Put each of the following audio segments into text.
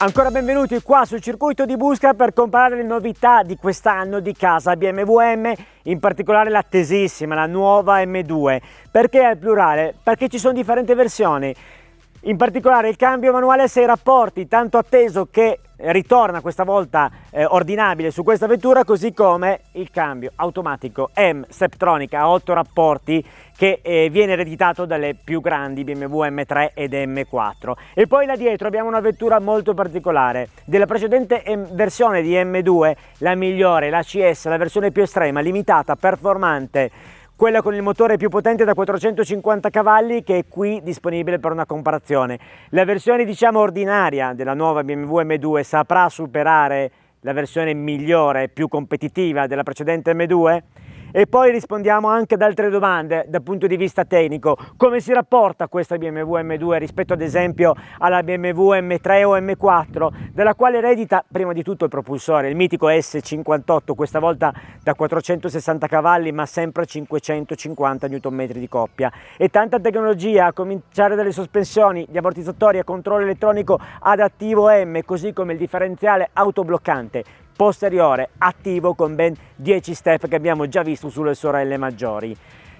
Ancora benvenuti qua sul circuito di Busca per comparare le novità di quest'anno di casa BMW M, in particolare l'attesissima, la nuova M2. Perché al plurale? Perché ci sono differenti versioni. In particolare il cambio manuale a 6 rapporti, tanto atteso che ritorna questa volta ordinabile su questa vettura, così come il cambio automatico M Steptronic a 8 rapporti che viene ereditato dalle più grandi BMW M3 ed M4. E poi là dietro abbiamo una vettura molto particolare. Della precedente versione di M2, la migliore, la CS, la versione più estrema, limitata, performante, quella con il motore più potente da 450 cavalli, che è qui disponibile per una comparazione. La versione ordinaria della nuova BMW M2 saprà superare la versione migliore, più competitiva della precedente M2? E poi rispondiamo anche ad altre domande dal punto di vista tecnico. Come si rapporta questa BMW M2 rispetto ad esempio alla BMW M3 o M4, dalla quale eredita prima di tutto il propulsore, il mitico S58, questa volta da 460 cavalli ma sempre 550 Nm di coppia. E tanta tecnologia, a cominciare dalle sospensioni, gli ammortizzatori a controllo elettronico adattivo M, così come il differenziale autobloccante posteriore attivo con ben 10 step che abbiamo già visto sulle sorelle maggiori.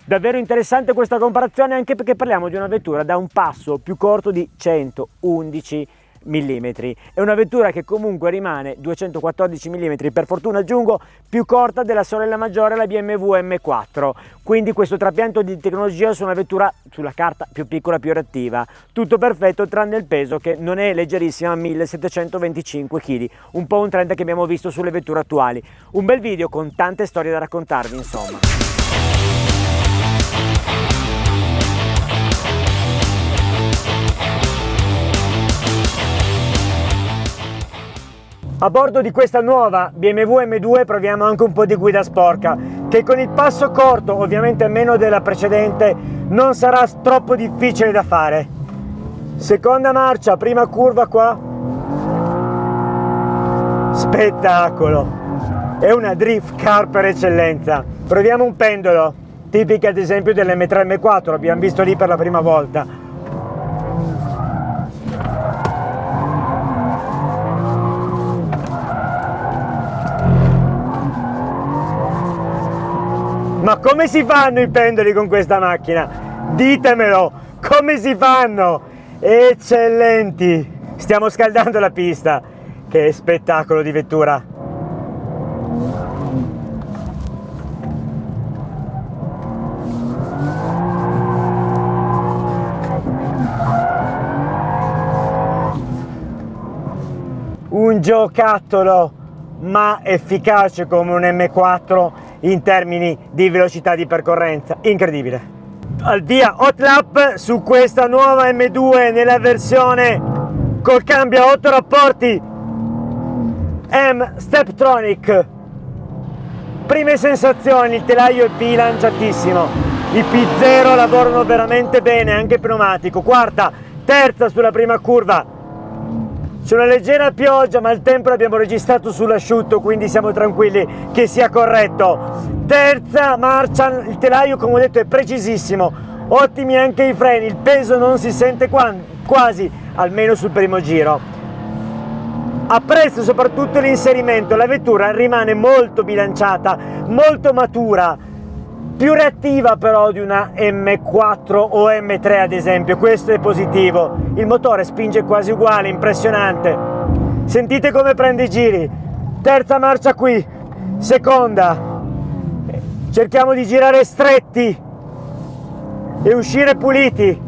Davvero interessante questa comparazione, anche perché parliamo di una vettura da un passo più corto di 111 mm. È una vettura che comunque rimane 214 mm, per fortuna aggiungo, più corta della sorella maggiore, la BMW M4. Quindi questo trapianto di tecnologia su una vettura sulla carta più piccola, più reattiva. Tutto perfetto tranne il peso, che non è leggerissima, 1725 kg, un po' un trend che abbiamo visto sulle vetture attuali. Un bel video con tante storie da raccontarvi, insomma. A bordo di questa nuova BMW M2 proviamo anche un po' di guida sporca, che con il passo corto, ovviamente meno della precedente, non sarà troppo difficile da fare. Seconda marcia, prima curva qua. Spettacolo! È una drift car per eccellenza. Proviamo un pendolo, tipica ad esempio dell'M3 M4, abbiamo visto lì per la prima volta. Ma come si fanno i pendoli con questa macchina? Ditemelo, come si fanno? Eccellenti! Stiamo scaldando la pista, che spettacolo di vettura! Un giocattolo, ma efficace come un M4 in termini di velocità di percorrenza, incredibile. Al via hot lap su questa nuova M2 nella versione col cambio a 8 rapporti M Steptronic. Prime sensazioni, il telaio è bilanciatissimo, i P0 lavorano veramente bene, anche pneumatico. Quarta, terza sulla prima curva. C'è una leggera pioggia, ma il tempo l'abbiamo registrato sull'asciutto, quindi siamo tranquilli che sia corretto. Terza marcia, il telaio come ho detto è precisissimo, ottimi anche i freni, il peso non si sente quasi, almeno sul primo giro. Apprezzo soprattutto l'inserimento, la vettura rimane molto bilanciata, molto matura, più reattiva però di una M4 o M3 ad esempio, questo è positivo. Il motore spinge quasi uguale, impressionante. Sentite come prende i giri. Terza marcia qui, seconda. Cerchiamo di girare stretti e uscire puliti.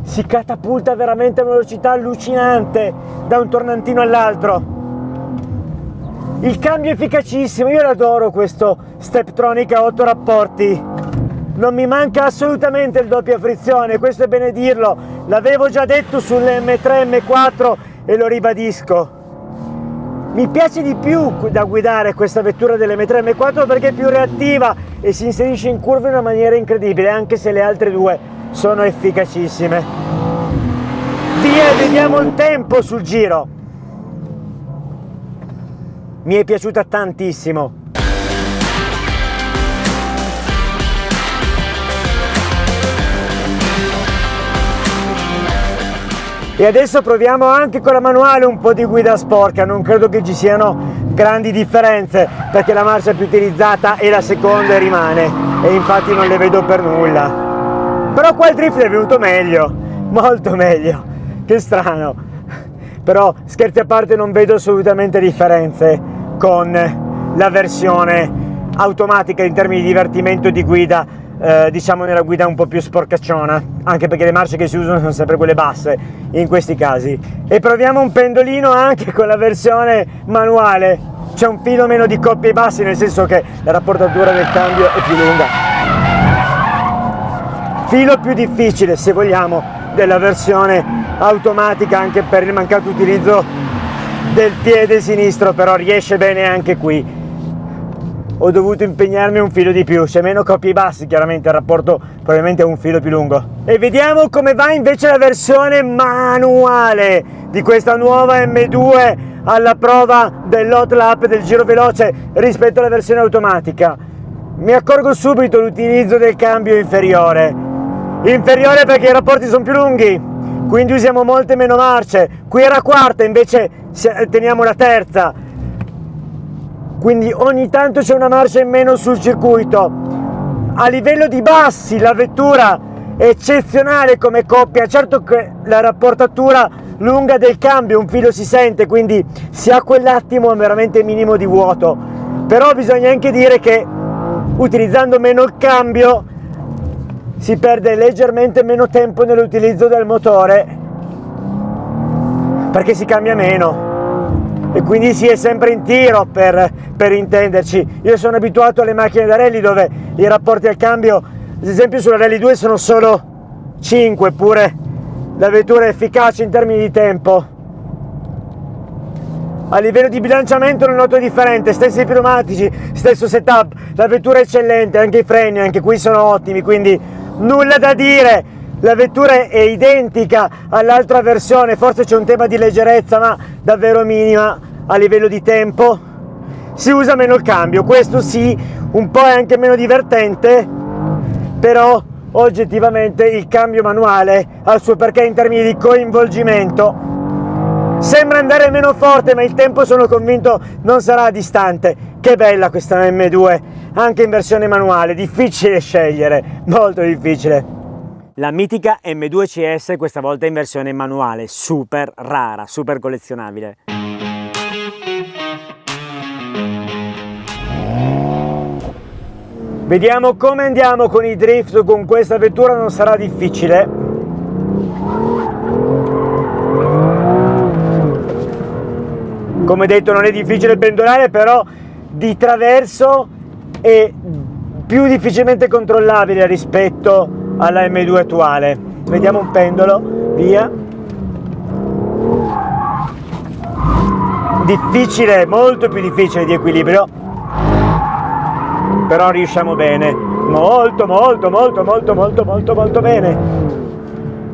Si catapulta veramente a una velocità allucinante da un tornantino all'altro. Il cambio è efficacissimo, io l'adoro questo Steptronic a 8 rapporti. Non mi manca assolutamente il doppia frizione, questo è bene dirlo. L'avevo già detto sulle M3 M4 e lo ribadisco. Mi piace di più da guidare questa vettura delle M3 M4 perché è più reattiva e si inserisce in curva in una maniera incredibile, anche se le altre due sono efficacissime. Via, vediamo il tempo sul giro. Mi è piaciuta tantissimo. E adesso proviamo anche con la manuale un po' di guida sporca, non credo che ci siano grandi differenze perché la marcia più utilizzata è la seconda e rimane, e infatti non le vedo per nulla. Però qua il drift è venuto meglio, molto meglio, che strano. Però scherzi a parte, non vedo assolutamente differenze con la versione automatica in termini di divertimento di guida, diciamo nella guida un po' più sporcacciona, anche perché le marce che si usano sono sempre quelle basse in questi casi. E proviamo un pendolino anche con la versione manuale, c'è un filo meno di coppie bassi, nel senso che la rapportatura del cambio è più lunga, filo più difficile se vogliamo della versione automatica, anche per il mancato utilizzo del piede sinistro, però riesce bene anche qui. Ho dovuto impegnarmi un filo di più, c'è meno coppie bassi, chiaramente il rapporto probabilmente è un filo più lungo. E vediamo come va invece la versione manuale di questa nuova M2 alla prova dell'hot lap, del giro veloce, rispetto alla versione automatica. Mi accorgo subito l'utilizzo del cambio inferiore perché i rapporti sono più lunghi, quindi usiamo molte meno marce. Qui era quarta, invece teniamo la terza, quindi ogni tanto c'è una marcia in meno sul circuito. A livello di bassi la vettura è eccezionale come coppia, certo che la rapportatura lunga del cambio un filo si sente, quindi si ha quell'attimo veramente minimo di vuoto, però bisogna anche dire che utilizzando meno il cambio si perde leggermente meno tempo nell'utilizzo del motore perché si cambia meno e quindi si è sempre in tiro, per intenderci. Io sono abituato alle macchine da rally dove i rapporti al cambio, ad esempio sulla Rally 2, sono solo 5, eppure la vettura è efficace in termini di tempo. A livello di bilanciamento non noto differente, stessi pneumatici, stesso setup, la vettura è eccellente, anche i freni, anche qui sono ottimi, quindi nulla da dire. La vettura è identica all'altra versione, forse c'è un tema di leggerezza, ma davvero minima. A livello di tempo si usa meno il cambio, questo sì, un po' è anche meno divertente, però oggettivamente il cambio manuale ha il suo perché in termini di coinvolgimento. Sembra andare meno forte, ma il tempo sono convinto non sarà distante. Che bella questa M2, anche in versione manuale, difficile scegliere, molto difficile. La mitica M2 CS questa volta in versione manuale, super rara, super collezionabile. Vediamo come andiamo con i drift con questa vettura, non sarà difficile. Come detto non è difficile pendolare, però di traverso è più difficilmente controllabile rispetto alla M2 attuale. Vediamo un pendolo, via. Difficile, molto più difficile di equilibrio, però riusciamo bene, molto bene.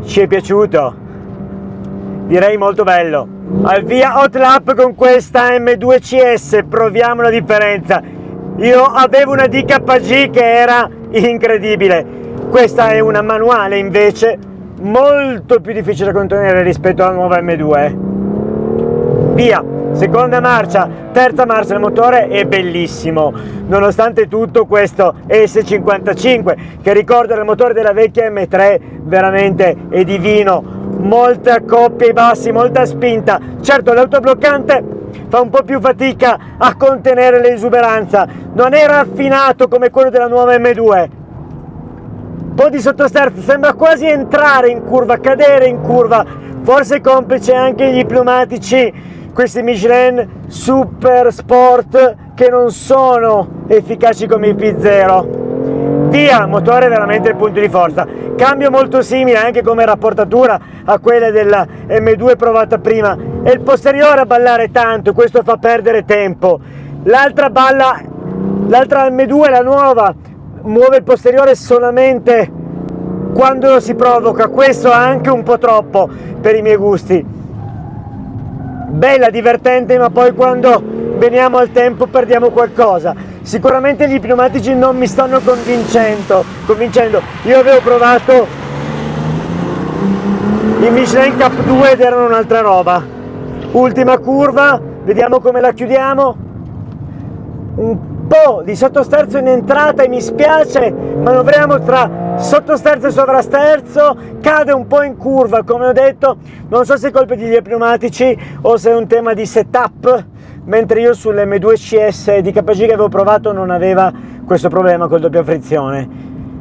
Ci è piaciuto, direi molto bello. Al via hot lap con questa M2 CS, proviamo la differenza. Io avevo una DKG che era incredibile, questa è una manuale invece molto più difficile da contenere rispetto alla nuova M2. Via, seconda marcia, terza marcia, il motore è bellissimo, nonostante tutto questo S55 che ricorda il motore della vecchia M3 veramente è divino, molta coppia ai bassi, molta spinta. Certo l'autobloccante fa un po' più fatica a contenere l'esuberanza, non è raffinato come quello della nuova M2, un po' di sottosterzo, sembra quasi entrare in curva, cadere in curva, forse complice anche gli pneumatici, questi Michelin Super Sport, che non sono efficaci come i P0. Via, motore veramente il punto di forza, cambio molto simile anche come rapportatura a quella della M2 provata prima, e il posteriore a ballare tanto, questo fa perdere tempo. L'altra M2, la nuova, muove il posteriore solamente quando lo si provoca, questo è anche un po' troppo per i miei gusti. Bella, divertente, ma poi quando veniamo al tempo perdiamo qualcosa. Sicuramente gli pneumatici non mi stanno convincendo. Io avevo provato i Michelin Cup 2 ed erano un'altra roba. Ultima curva, vediamo come la chiudiamo. Un po' di sottosterzo in entrata e mi spiace, manovriamo tra sottosterzo e sovrasterzo, cade un po' in curva come ho detto, non so se è colpa degli pneumatici o se è un tema di setup, mentre io sull'M2 CS di KG che avevo provato non aveva questo problema col doppia frizione,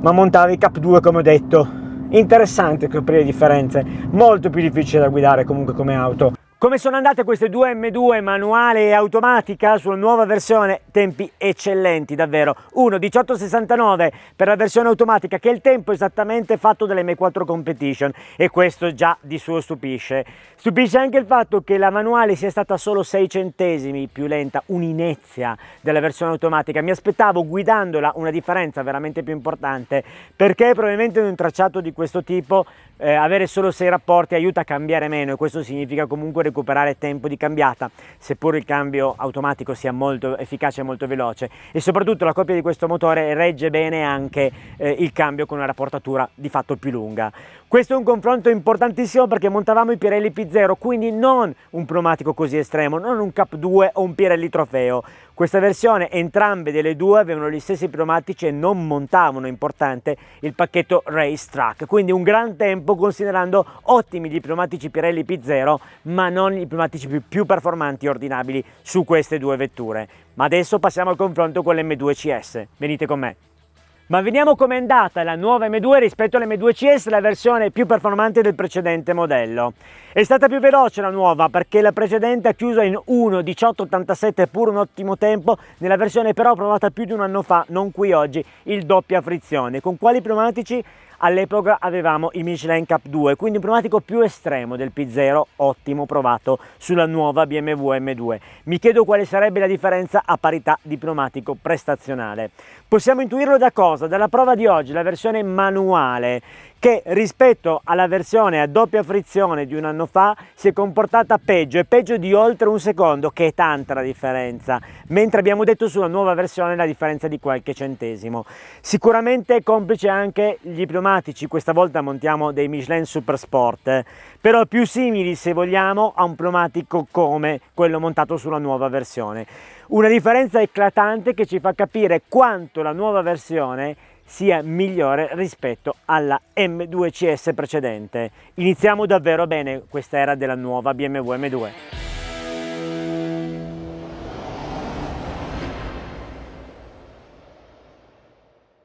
ma montava i Cup 2 come ho detto. Interessante scoprire le differenze, molto più difficile da guidare comunque come auto. Come sono andate queste due M2 manuale e automatica sulla nuova versione? Tempi eccellenti davvero. 1:18:69 per la versione automatica, che è il tempo esattamente fatto delle M4 Competition, e questo già di suo stupisce. Stupisce anche il fatto che la manuale sia stata solo 6 centesimi più lenta, un'inezia della versione automatica. Mi aspettavo guidandola una differenza veramente più importante, perché probabilmente in un tracciato di questo tipo avere solo 6 rapporti aiuta a cambiare meno, e questo significa comunque recuperare tempo di cambiata, seppur il cambio automatico sia molto efficace e molto veloce, e soprattutto la coppia di questo motore regge bene anche il cambio con una rapportatura di fatto più lunga. Questo è un confronto importantissimo perché montavamo i Pirelli P0, quindi non un pneumatico così estremo, non un Cup 2 o un Pirelli Trofeo. Questa versione, entrambe delle due avevano gli stessi pneumatici e non montavano, importante, il pacchetto Race Track, quindi un gran tempo considerando ottimi gli pneumatici Pirelli P0, ma non i pneumatici più performanti e ordinabili su queste due vetture. Ma adesso passiamo al confronto con l'M2 CS, venite con me. Ma vediamo com'è andata la nuova M2 rispetto all'M2 CS, la versione più performante del precedente modello. È stata più veloce la nuova perché la precedente ha chiuso in 1:18:87, pur un ottimo tempo, nella versione però provata più di un anno fa, non qui oggi, il doppia frizione. Con quali pneumatici? All'epoca avevamo il Michelin Cup 2, quindi un pneumatico più estremo del P0, ottimo, provato sulla nuova BMW M2. Mi chiedo quale sarebbe la differenza a parità di pneumatico prestazionale. Possiamo intuirlo da cosa? Dalla prova di oggi, la versione manuale, che rispetto alla versione a doppia frizione di un anno fa si è comportata peggio, e peggio di oltre un secondo, che è tanta la differenza, mentre abbiamo detto sulla nuova versione la differenza di qualche centesimo. Sicuramente è complice anche gli pneumatici, questa volta montiamo dei Michelin Super Sport, però più simili, se vogliamo, a un pneumatico come quello montato sulla nuova versione. Una differenza eclatante che ci fa capire quanto la nuova versione sia migliore rispetto alla M2 CS precedente. Iniziamo davvero bene questa era della nuova BMW M2.